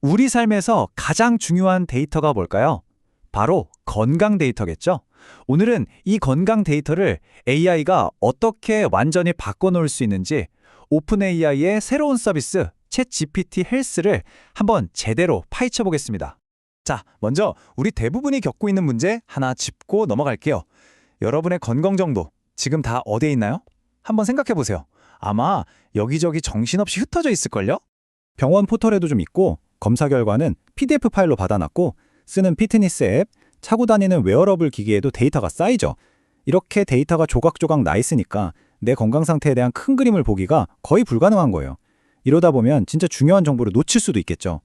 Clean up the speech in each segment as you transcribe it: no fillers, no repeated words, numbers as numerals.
우리 삶에서 가장 중요한 데이터가 뭘까요? 바로 건강 데이터겠죠? 오늘은 이 건강 데이터를 AI가 어떻게 완전히 바꿔놓을 수 있는지 오픈 AI의 새로운 서비스 챗 GPT 헬스를 한번 제대로 파헤쳐 보겠습니다. 자, 먼저 우리 대부분이 겪고 있는 문제 하나 짚고 넘어갈게요. 여러분의 건강 정보 지금 다 어디에 있나요? 한번 생각해 보세요. 아마 여기저기 정신없이 흩어져 있을걸요? 병원 포털에도 좀 있고 검사 결과는 PDF 파일로 받아놨고 쓰는 피트니스 앱, 차고 다니는 웨어러블 기기에도 데이터가 쌓이죠. 이렇게 데이터가 조각조각 나 있으니까 내 건강 상태에 대한 큰 그림을 보기가 거의 불가능한 거예요. 이러다 보면 진짜 중요한 정보를 놓칠 수도 있겠죠.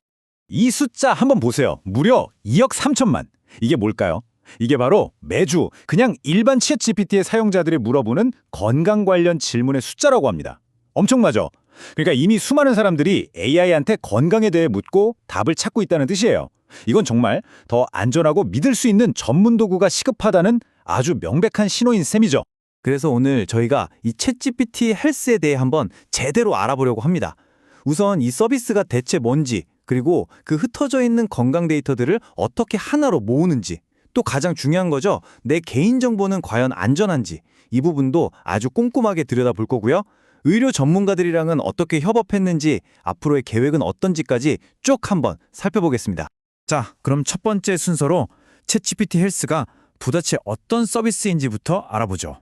이 숫자 한번 보세요. 무려 2억 3천만. 이게 뭘까요? 이게 바로 매주 그냥 일반 챗 GPT의 사용자들이 물어보는 건강 관련 질문의 숫자라고 합니다. 엄청나죠? 그러니까 이미 수많은 사람들이 AI한테 건강에 대해 묻고 답을 찾고 있다는 뜻이에요. 이건 정말 더 안전하고 믿을 수 있는 전문 도구가 시급하다는 아주 명백한 신호인 셈이죠. 그래서 오늘 저희가 이 챗GPT 헬스에 대해 한번 제대로 알아보려고 합니다. 우선 이 서비스가 대체 뭔지, 그리고 그 흩어져 있는 건강 데이터들을 어떻게 하나로 모으는지, 또 가장 중요한 거죠. 내 개인정보는 과연 안전한지, 이 부분도 아주 꼼꼼하게 들여다볼 거고요. 의료 전문가들이랑은 어떻게 협업했는지, 앞으로의 계획은 어떤지까지 쭉 한번 살펴보겠습니다. 자, 그럼 첫 번째 순서로 챗GPT 헬스가 도대체 어떤 서비스인지부터 알아보죠.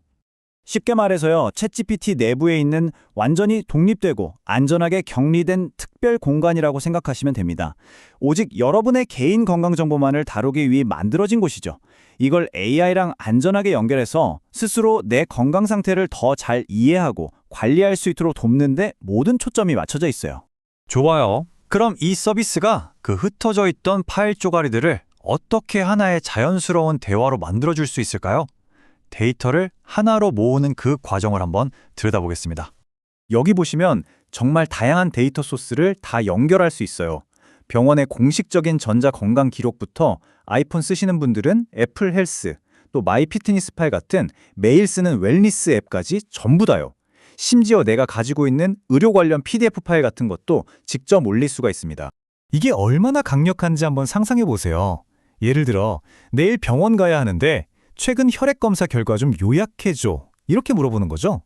쉽게 말해서요, 챗GPT 내부에 있는 완전히 독립되고 안전하게 격리된 특별 공간이라고 생각하시면 됩니다. 오직 여러분의 개인 건강 정보만을 다루기 위해 만들어진 곳이죠. 이걸 AI랑 안전하게 연결해서 스스로 내 건강 상태를 더 잘 이해하고 관리할 수 있도록 돕는 데 모든 초점이 맞춰져 있어요. 좋아요. 그럼 이 서비스가 그 흩어져 있던 파일 쪼가리들을 어떻게 하나의 자연스러운 대화로 만들어줄 수 있을까요? 데이터를 하나로 모으는 그 과정을 한번 들여다보겠습니다. 여기 보시면 정말 다양한 데이터 소스를 다 연결할 수 있어요. 병원의 공식적인 전자 건강 기록부터 아이폰 쓰시는 분들은 애플 헬스, 또 마이 피트니스 팔 같은 매일 쓰는 웰니스 앱까지 전부 다요. 심지어 내가 가지고 있는 의료 관련 PDF 파일 같은 것도 직접 올릴 수가 있습니다. 이게 얼마나 강력한지 한번 상상해 보세요. 예를 들어 내일 병원 가야 하는데 최근 혈액 검사 결과 좀 요약해줘. 이렇게 물어보는 거죠.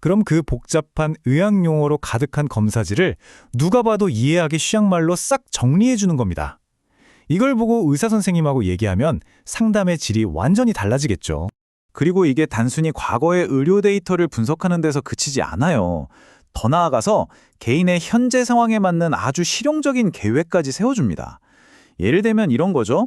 그럼 그 복잡한 의학 용어로 가득한 검사지를 누가 봐도 이해하기 쉬운 말로 싹 정리해 주는 겁니다. 이걸 보고 의사 선생님하고 얘기하면 상담의 질이 완전히 달라지겠죠. 그리고 이게 단순히 과거의 의료 데이터를 분석하는 데서 그치지 않아요. 더 나아가서 개인의 현재 상황에 맞는 아주 실용적인 계획까지 세워줍니다. 예를 들면 이런 거죠.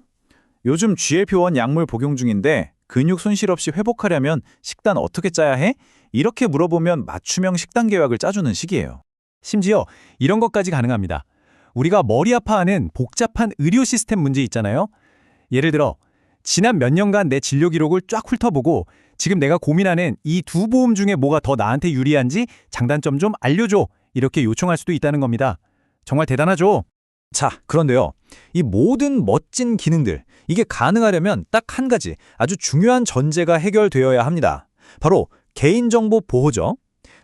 요즘 GLP-1 약물 복용 중인데 근육 손실 없이 회복하려면 식단 어떻게 짜야 해? 이렇게 물어보면 맞춤형 식단 계획을 짜주는 식이에요. 심지어 이런 것까지 가능합니다. 우리가 머리 아파하는 복잡한 의료 시스템 문제 있잖아요. 예를 들어 지난 몇 년간 내 진료 기록을 쫙 훑어보고 지금 내가 고민하는 이 두 보험 중에 뭐가 더 나한테 유리한지 장단점 좀 알려줘. 이렇게 요청할 수도 있다는 겁니다. 정말 대단하죠? 자, 그런데요. 이 모든 멋진 기능들, 이게 가능하려면 딱 한 가지 아주 중요한 전제가 해결되어야 합니다. 바로 개인정보 보호죠.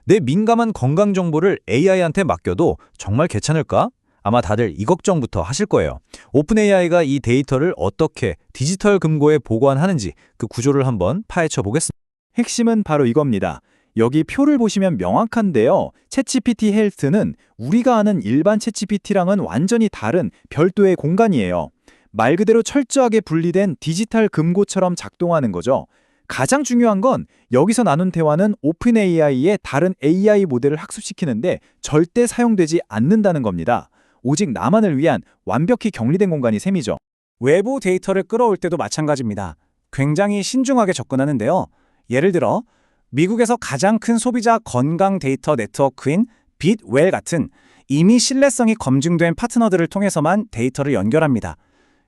내 민감한 건강 정보를 AI한테 맡겨도 정말 괜찮을까? 아마 다들 이 걱정부터 하실 거예요. 오픈 AI가 이 데이터를 어떻게 디지털 금고에 보관하는지 그 구조를 한번 파헤쳐 보겠습니다. 핵심은 바로 이겁니다. 여기 표를 보시면 명확한데요. 챗GPT 헬스는 우리가 아는 일반 챗GPT랑은 완전히 다른 별도의 공간이에요. 말 그대로 철저하게 분리된 디지털 금고처럼 작동하는 거죠. 가장 중요한 건 여기서 나눈 대화는 오픈 AI의 다른 AI 모델을 학습시키는데 절대 사용되지 않는다는 겁니다. 오직 나만을 위한 완벽히 격리된 공간이 셈이죠. 외부 데이터를 끌어올 때도 마찬가지입니다. 굉장히 신중하게 접근하는데요. 예를 들어 미국에서 가장 큰 소비자 건강 데이터 네트워크인 빗웰 같은 이미 신뢰성이 검증된 파트너들을 통해서만 데이터를 연결합니다.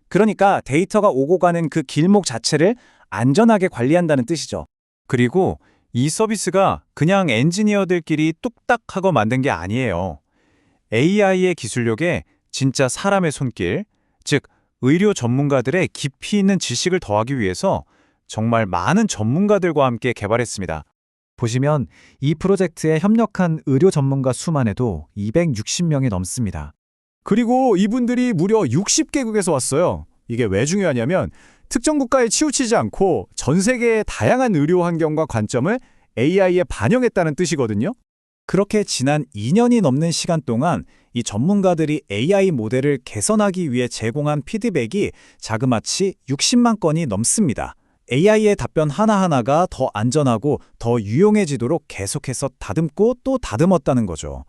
그러니까 데이터가 오고 가는 그 길목 자체를 안전하게 관리한다는 뜻이죠. 그리고 이 서비스가 그냥 엔지니어들끼리 뚝딱하고 만든 게 아니에요. AI의 기술력에 진짜 사람의 손길, 즉 의료 전문가들의 깊이 있는 지식을 더하기 위해서 정말 많은 전문가들과 함께 개발했습니다. 보시면 이 프로젝트에 협력한 의료 전문가 수만 해도 260명이 넘습니다. 그리고 이분들이 무려 60개국에서 왔어요. 이게 왜 중요하냐면 특정 국가에 치우치지 않고 전 세계의 다양한 의료 환경과 관점을 AI에 반영했다는 뜻이거든요. 그렇게 지난 2년이 넘는 시간 동안 이 전문가들이 AI 모델을 개선하기 위해 제공한 피드백이 자그마치 60만 건이 넘습니다. AI의 답변 하나하나가 더 안전하고 더 유용해지도록 계속해서 다듬고 또 다듬었다는 거죠.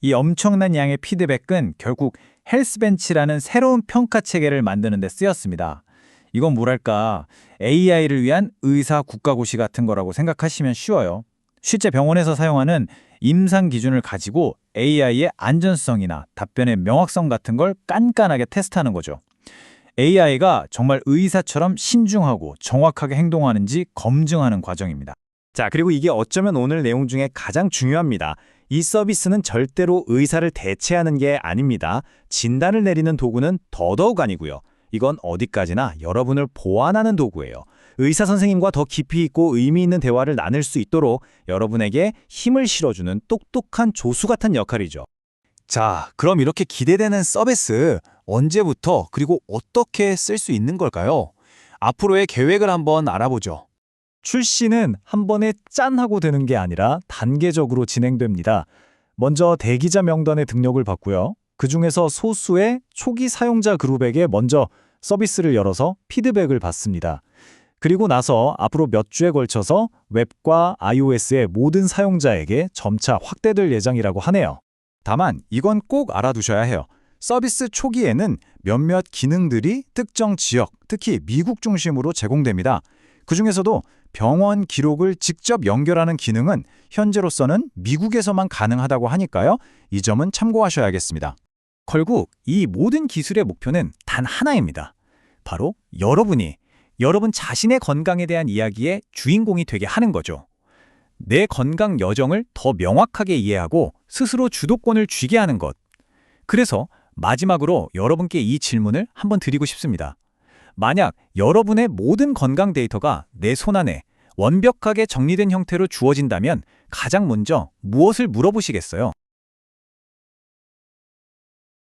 이 엄청난 양의 피드백은 결국 헬스벤치라는 새로운 평가 체계를 만드는 데 쓰였습니다. 이건 뭐랄까, AI를 위한 의사 국가고시 같은 거라고 생각하시면 쉬워요. 실제 병원에서 사용하는 임상 기준을 가지고 AI의 안전성이나 답변의 명확성 같은 걸 깐깐하게 테스트하는 거죠. AI가 정말 의사처럼 신중하고 정확하게 행동하는지 검증하는 과정입니다. 자, 그리고 이게 어쩌면 오늘 내용 중에 가장 중요합니다. 이 서비스는 절대로 의사를 대체하는 게 아닙니다. 진단을 내리는 도구는 더더욱 아니고요. 이건 어디까지나 여러분을 보완하는 도구예요. 의사 선생님과 더 깊이 있고 의미 있는 대화를 나눌 수 있도록 여러분에게 힘을 실어주는 똑똑한 조수 같은 역할이죠. 자, 그럼 이렇게 기대되는 서비스 언제부터 그리고 어떻게 쓸 수 있는 걸까요? 앞으로의 계획을 한번 알아보죠. 출시는 한 번에 짠 하고 되는 게 아니라 단계적으로 진행됩니다. 먼저 대기자 명단에 등록을 받고요. 그중에서 소수의 초기 사용자 그룹에게 먼저 서비스를 열어서 피드백을 받습니다. 그리고 나서 앞으로 몇 주에 걸쳐서 웹과 iOS의 모든 사용자에게 점차 확대될 예정이라고 하네요. 다만 이건 꼭 알아두셔야 해요. 서비스 초기에는 몇몇 기능들이 특정 지역, 특히 미국 중심으로 제공됩니다. 그중에서도 병원 기록을 직접 연결하는 기능은 현재로서는 미국에서만 가능하다고 하니까요. 이 점은 참고하셔야겠습니다. 결국 이 모든 기술의 목표는 단 하나입니다. 바로 여러분 자신의 건강에 대한 이야기의 주인공이 되게 하는 거죠. 내 건강 여정을 더 명확하게 이해하고 스스로 주도권을 쥐게 하는 것. 그래서 마지막으로 여러분께 이 질문을 한번 드리고 싶습니다. 만약 여러분의 모든 건강 데이터가 내 손안에 완벽하게 정리된 형태로 주어진다면 가장 먼저 무엇을 물어보시겠어요?